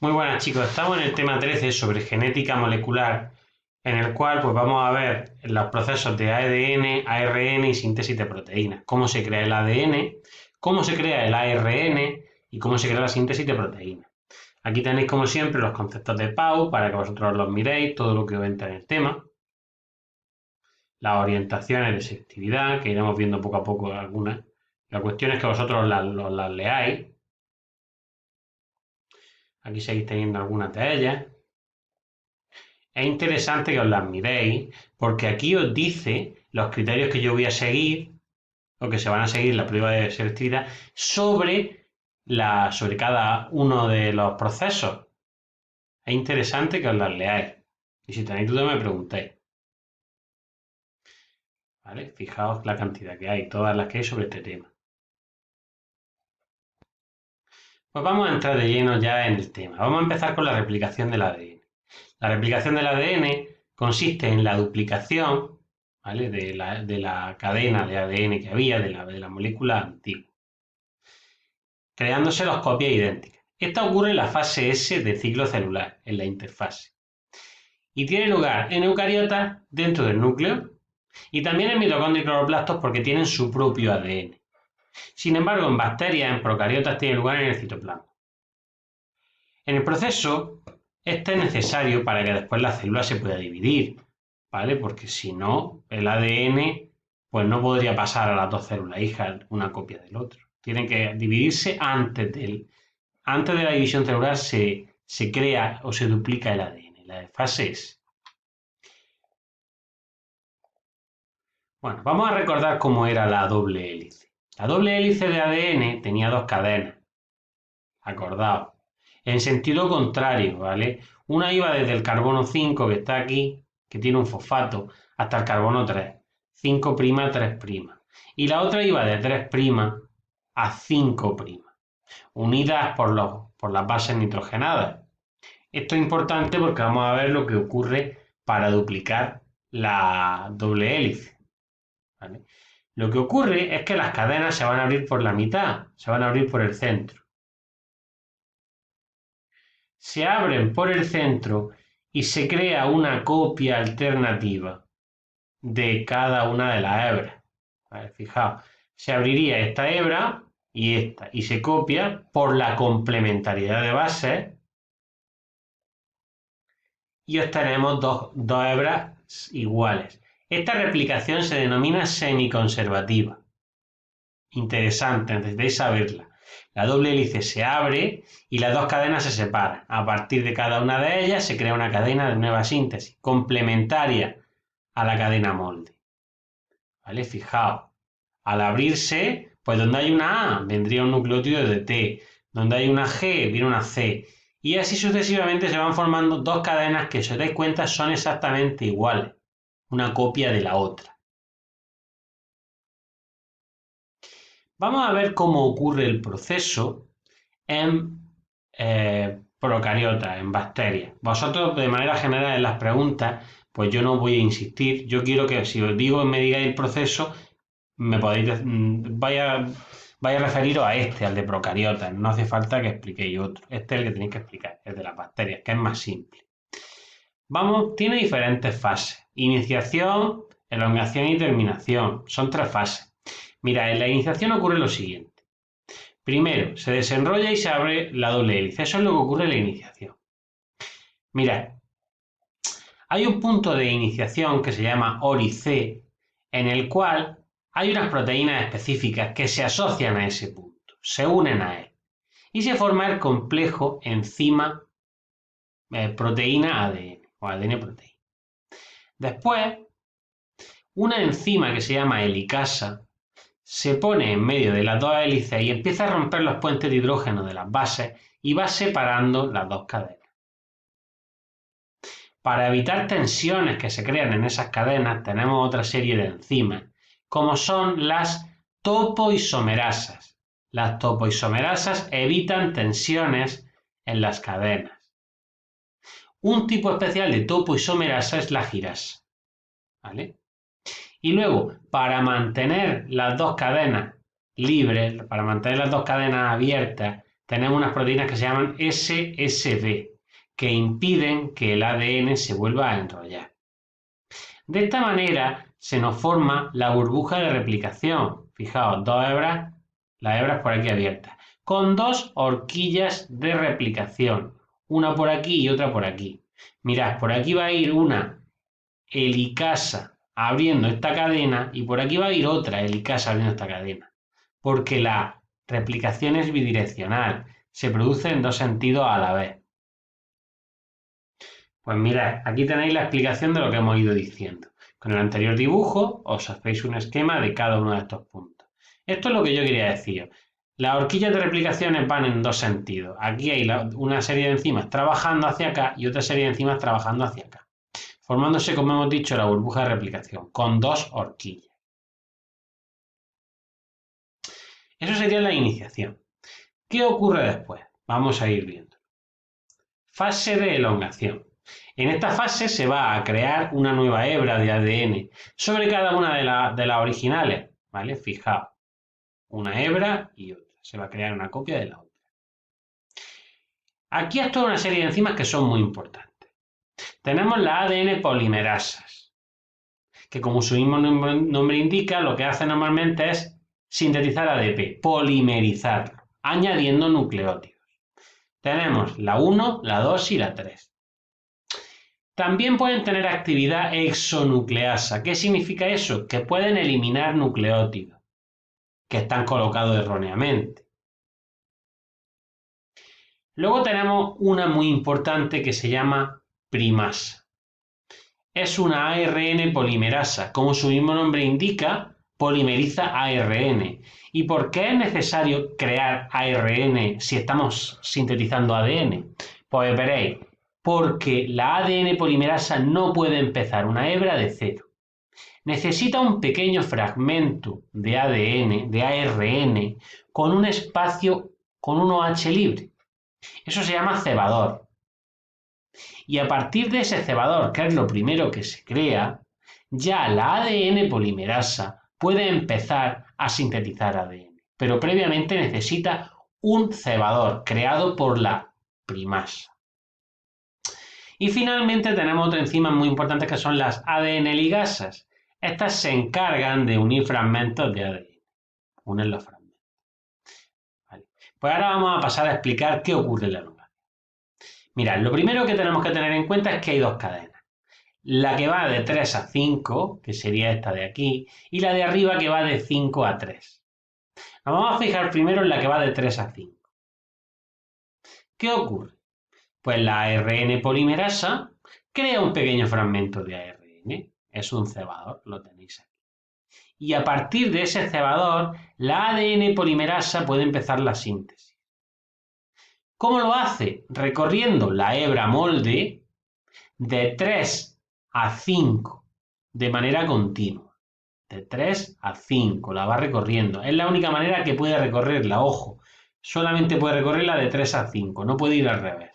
Muy buenas chicos, estamos en el tema 13 sobre genética molecular, en el cual pues vamos a ver los procesos de ADN, ARN y síntesis de proteínas, cómo se crea el ADN, cómo se crea el ARN y cómo se crea la síntesis de proteínas. Aquí tenéis como siempre los conceptos de Pau para que vosotros los miréis, todo lo que os entra en el tema, las orientaciones de selectividad, que iremos viendo poco a poco algunas. La cuestión es que vosotros las leáis. Aquí seguís teniendo algunas de ellas. Es interesante que os las miréis, porque aquí os dice los criterios que yo voy a seguir, o que se van a seguir en la prueba de selectividad, sobre cada uno de los procesos. Es interesante que os las leáis. Y si tenéis dudas me preguntéis. ¿Vale? Fijaos la cantidad que hay, todas las que hay sobre este tema. Pues vamos a entrar de lleno ya en el tema. Vamos a empezar con la replicación del ADN. La replicación del ADN consiste en la duplicación, ¿vale?, de la cadena de ADN que había, de la molécula antigua, creándose dos copias idénticas. Esta ocurre en la fase S del ciclo celular, en la interfase, y tiene lugar en eucariotas dentro del núcleo y también en mitocondrios y cloroplastos porque tienen su propio ADN. Sin embargo, en bacterias, en procariotas, tiene lugar en el citoplasma. En el proceso, este es necesario para que después la célula se pueda dividir, ¿vale? Porque si no, el ADN pues no podría pasar a las dos células hijas una copia del otro. Tienen que dividirse antes de la división celular se crea o se duplica el ADN. La fase es. Bueno, vamos a recordar cómo era la doble hélice. La doble hélice de ADN tenía dos cadenas, acordaos, en sentido contrario, ¿vale? Una iba desde el carbono 5 que está aquí, que tiene un fosfato, hasta el carbono 3, 5', 3'. Y la otra iba de 3' a 5', unidas por las bases nitrogenadas. Esto es importante porque vamos a ver lo que ocurre para duplicar la doble hélice, ¿vale? Lo que ocurre es que las cadenas se van a abrir por la mitad, se van a abrir por el centro. Se abren por el centro y se crea una copia alternativa de cada una de las hebras. Vale, fijaos, se abriría esta hebra y esta, y se copia por la complementariedad de bases y obtenemos dos hebras iguales. Esta replicación se denomina semiconservativa. Interesante, necesitáis saberla. La doble hélice se abre y las dos cadenas se separan. A partir de cada una de ellas se crea una cadena de nueva síntesis, complementaria a la cadena molde. ¿Vale? Fijaos, al abrirse, pues donde hay una A vendría un nucleótido de T, donde hay una G viene una C, y así sucesivamente se van formando dos cadenas que, si os dais cuenta, son exactamente iguales, una copia de la otra. Vamos a ver cómo ocurre el proceso en procariotas, en bacterias. Vosotros, de manera general, en las preguntas, pues yo no voy a insistir. Yo quiero que, si os digo, me digáis el proceso, me podéis vaya a referiros a este, al de procariotas. No hace falta que expliquéis otro. Este es el que tenéis que explicar, el de las bacterias, que es más simple. Vamos, tiene diferentes fases. Iniciación, elongación y terminación. Son tres fases. Mira, en la iniciación ocurre lo siguiente. Primero, se desenrolla y se abre la doble hélice. Eso es lo que ocurre en la iniciación. Mirad, hay un punto de iniciación que se llama ORI-C, en el cual hay unas proteínas específicas que se asocian a ese punto, se unen a él, y se forma el complejo enzima proteína ADN o ADN proteína. Después, una enzima que se llama helicasa se pone en medio de las dos hélices y empieza a romper los puentes de hidrógeno de las bases y va separando las dos cadenas. Para evitar tensiones que se crean en esas cadenas tenemos otra serie de enzimas, como son las topoisomerasas. Las topoisomerasas evitan tensiones en las cadenas. Un tipo especial de topoisomerasa es la girasa, ¿vale? Y luego, para mantener las dos cadenas libres, para mantener las dos cadenas abiertas tenemos unas proteínas que se llaman SSB, que impiden que el ADN se vuelva a enrollar. De esta manera se nos forma la burbuja de replicación. Fijaos, dos hebras, las hebras por aquí abiertas, con dos horquillas de replicación, una por aquí y otra por aquí. Mirad, por aquí va a ir una helicasa abriendo esta cadena y por aquí va a ir otra helicasa abriendo esta cadena, porque la replicación es bidireccional, se produce en dos sentidos a la vez. Pues mirad, aquí tenéis la explicación de lo que hemos ido diciendo. Con el anterior dibujo os hacéis un esquema de cada uno de estos puntos. Esto es lo que yo quería decir. Las horquillas de replicaciones van en dos sentidos. Aquí hay una serie de enzimas trabajando hacia acá y otra serie de enzimas trabajando hacia acá, formándose, como hemos dicho, la burbuja de replicación, con dos horquillas. Eso sería la iniciación. ¿Qué ocurre después? Vamos a ir viendo. Fase de elongación. En esta fase se va a crear una nueva hebra de ADN sobre cada una de las originales, ¿vale? Fijaos, una hebra y otra. Se va a crear una copia de la otra. Aquí hay toda una serie de enzimas que son muy importantes. Tenemos las ADN polimerasas, que como su mismo nombre indica, lo que hace normalmente es sintetizar ADP, polimerizarlo, añadiendo nucleótidos. Tenemos la 1, la 2 y la 3. También pueden tener actividad exonucleasa. ¿Qué significa eso? Que pueden eliminar nucleótidos que están colocados erróneamente. Luego tenemos una muy importante que se llama primasa. Es una ARN polimerasa. Como su mismo nombre indica, polimeriza ARN. ¿Y por qué es necesario crear ARN si estamos sintetizando ADN? Pues veréis, porque la ADN polimerasa no puede empezar una hebra de cero. Necesita un pequeño fragmento de ADN, de ARN, con un espacio, con un OH libre. Eso se llama cebador. Y a partir de ese cebador, que es lo primero que se crea, ya la ADN polimerasa puede empezar a sintetizar ADN. Pero previamente necesita un cebador creado por la primasa. Y finalmente tenemos otras enzimas muy importantes que son las ADN ligasas. Estas se encargan de unir fragmentos de ADN. Unen los fragmentos. ¿Vale? Pues ahora vamos a pasar a explicar qué ocurre en la elongación. Mirad, lo primero que tenemos que tener en cuenta es que hay dos cadenas. La que va de 3 a 5, que sería esta de aquí, y la de arriba que va de 5 a 3. Nos vamos a fijar primero en la que va de 3 a 5. ¿Qué ocurre? Pues la ARN polimerasa crea un pequeño fragmento de ARN. Es un cebador, lo tenéis aquí. Y a partir de ese cebador, la ADN polimerasa puede empezar la síntesis. ¿Cómo lo hace? Recorriendo la hebra molde de 3 a 5 de manera continua. De 3 a 5 la va recorriendo. Es la única manera que puede recorrerla, ojo. Solamente puede recorrerla de 3 a 5, no puede ir al revés.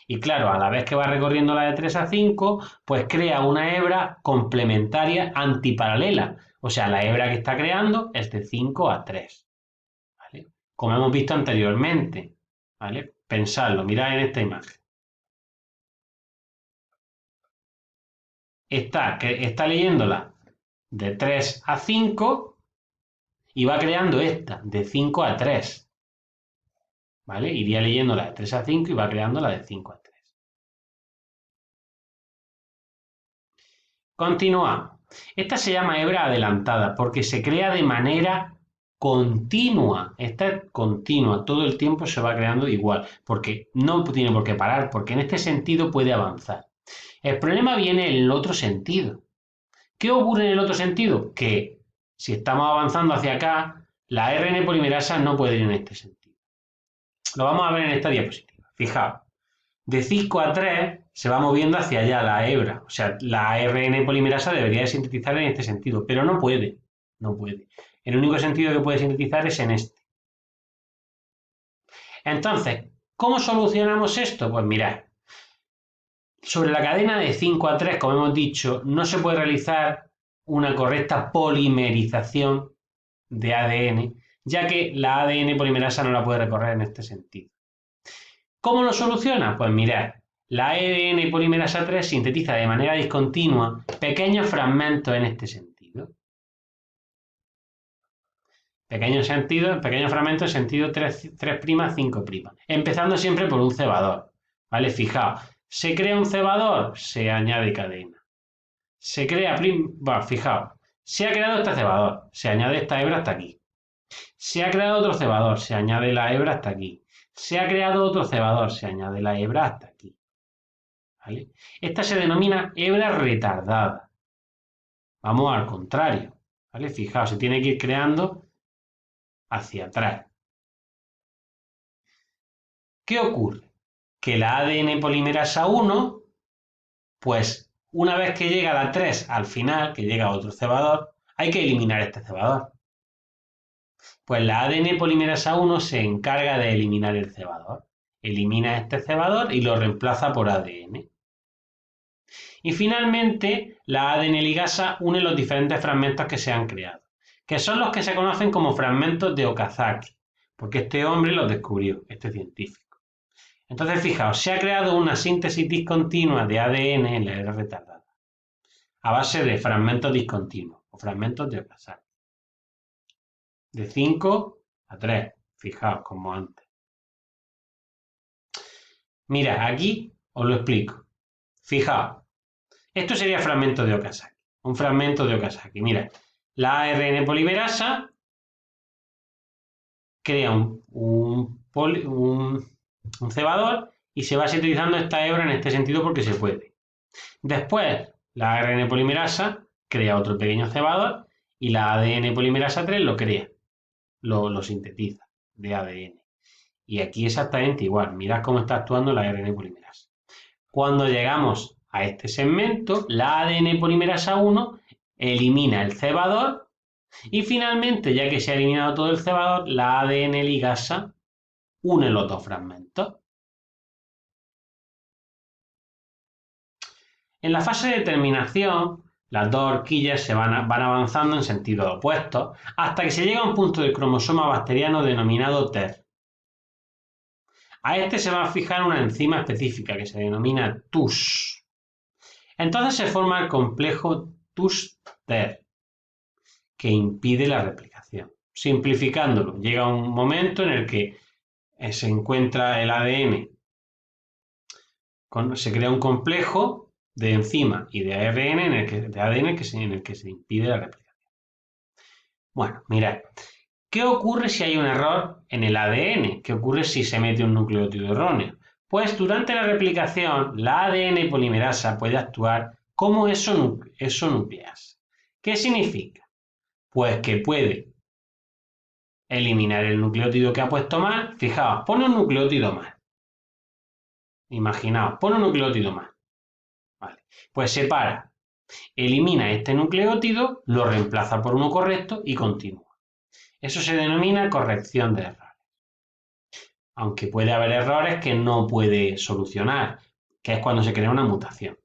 Y claro, a la vez que va recorriendo la de 3 a 5, pues crea una hebra complementaria antiparalela. O sea, la hebra que está creando es de 5 a 3. ¿Vale? Como hemos visto anteriormente. ¿Vale? Pensadlo, mirad en esta imagen. Está leyéndola de 3 a 5 y va creando esta de 5 a 3. ¿Vale? Iría leyendo la de 3 a 5 y va creando la de 5 a 3. Continuamos. Esta se llama hebra adelantada porque se crea de manera continua. Esta es continua, todo el tiempo se va creando igual, porque no tiene por qué parar, porque en este sentido puede avanzar. El problema viene en el otro sentido. ¿Qué ocurre en el otro sentido? Que si estamos avanzando hacia acá, la ARN polimerasa no puede ir en este sentido. Lo vamos a ver en esta diapositiva. Fijaos, de 5 a 3 se va moviendo hacia allá la hebra. O sea, la ARN polimerasa debería de sintetizar en este sentido, pero no puede. No puede. El único sentido que puede sintetizar es en este. Entonces, ¿cómo solucionamos esto? Pues mirad, sobre la cadena de 5 a 3, como hemos dicho, no se puede realizar una correcta polimerización de ADN, ya que la ADN polimerasa no la puede recorrer en este sentido. ¿Cómo lo soluciona? Pues mirad, la ADN polimerasa 3 sintetiza de manera discontinua pequeños fragmentos en este sentido. Pequeños fragmentos en sentido 3', 5'. Empezando siempre por un cebador. ¿Vale? Fijaos, se crea un cebador, se añade cadena. Se crea, fijaos, se ha creado este cebador, se añade esta hebra hasta aquí. Se ha creado otro cebador, se añade la hebra hasta aquí. Se ha creado otro cebador, se añade la hebra hasta aquí. ¿Vale? Esta se denomina hebra retardada. Vamos al contrario. ¿Vale? Fijaos, se tiene que ir creando hacia atrás. ¿Qué ocurre? Que la ADN polimerasa 1, pues una vez que llega la 3 al final, que llega otro cebador, hay que eliminar este cebador. Pues la ADN polimerasa 1 se encarga de eliminar el cebador. Elimina este cebador y lo reemplaza por ADN. Y finalmente, la ADN ligasa une los diferentes fragmentos que se han creado, que son los que se conocen como fragmentos de Okazaki, porque este hombre los descubrió, este científico. Entonces, fijaos, se ha creado una síntesis discontinua de ADN en la era retardada, a base de fragmentos discontinuos o fragmentos de Okazaki. De 5 a 3, fijaos como antes. Mira, aquí os lo explico. Fijaos, esto sería fragmento de Okazaki. Un fragmento de Okazaki. Mira, la ARN polimerasa crea un cebador y se va sintetizando esta hebra en este sentido porque se puede. Después, la ARN polimerasa crea otro pequeño cebador y la ADN polimerasa 3 lo crea, lo sintetiza de ADN. Y aquí exactamente igual. Mirad cómo está actuando la ARN polimerasa. Cuando llegamos a este segmento, la ADN polimerasa 1 elimina el cebador y finalmente, ya que se ha eliminado todo el cebador, la ADN ligasa une los dos fragmentos. En la fase de terminación, las dos horquillas se van avanzando en sentido opuesto hasta que se llega a un punto del cromosoma bacteriano denominado TER. A este se va a fijar una enzima específica que se denomina TUS. Entonces se forma el complejo TUS-TER, que impide la replicación. Simplificándolo, llega un momento en el que se encuentra el ADN, se crea un complejo de enzima y de ARN en el que se impide la replicación. Bueno, mirad, ¿qué ocurre si hay un error en el ADN? ¿Qué ocurre si se mete un nucleótido erróneo? Pues durante la replicación, la ADN polimerasa puede actuar como exonucleasa. ¿Qué significa? Pues que puede eliminar el nucleótido que ha puesto mal. Fijaos, pone un nucleótido mal. Imaginaos, pone un nucleótido mal. Vale. Pues separa, elimina este nucleótido, lo reemplaza por uno correcto y continúa. Eso se denomina corrección de errores. Aunque puede haber errores que no puede solucionar, que es cuando se crea una mutación.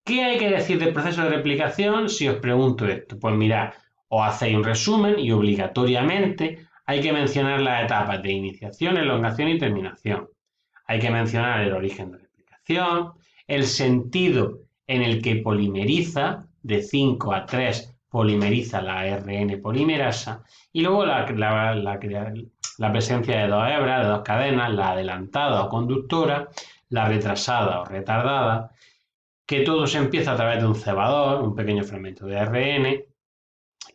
¿Qué hay que decir del proceso de replicación si os pregunto esto? Pues mirad, os hacéis un resumen y obligatoriamente hay que mencionar las etapas de iniciación, elongación y terminación. Hay que mencionar el origen de replicación, el sentido en el que polimeriza, de 5 a 3 polimeriza la ARN polimerasa, y luego la presencia de dos hebras, de dos cadenas, la adelantada o conductora, la retrasada o retardada, que todo se empieza a través de un cebador, un pequeño fragmento de ARN,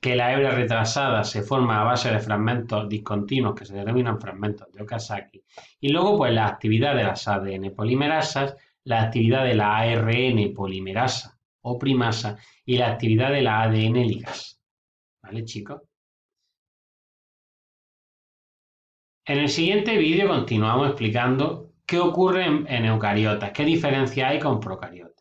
que la hebra retrasada se forma a base de fragmentos discontinuos que se denominan fragmentos de Okazaki, y luego pues la actividad de las ADN polimerasas, la actividad de la ARN polimerasa o primasa y la actividad de la ADN ligasa. ¿Vale, chicos? En el siguiente vídeo continuamos explicando qué ocurre en eucariotas, qué diferencia hay con procariotas.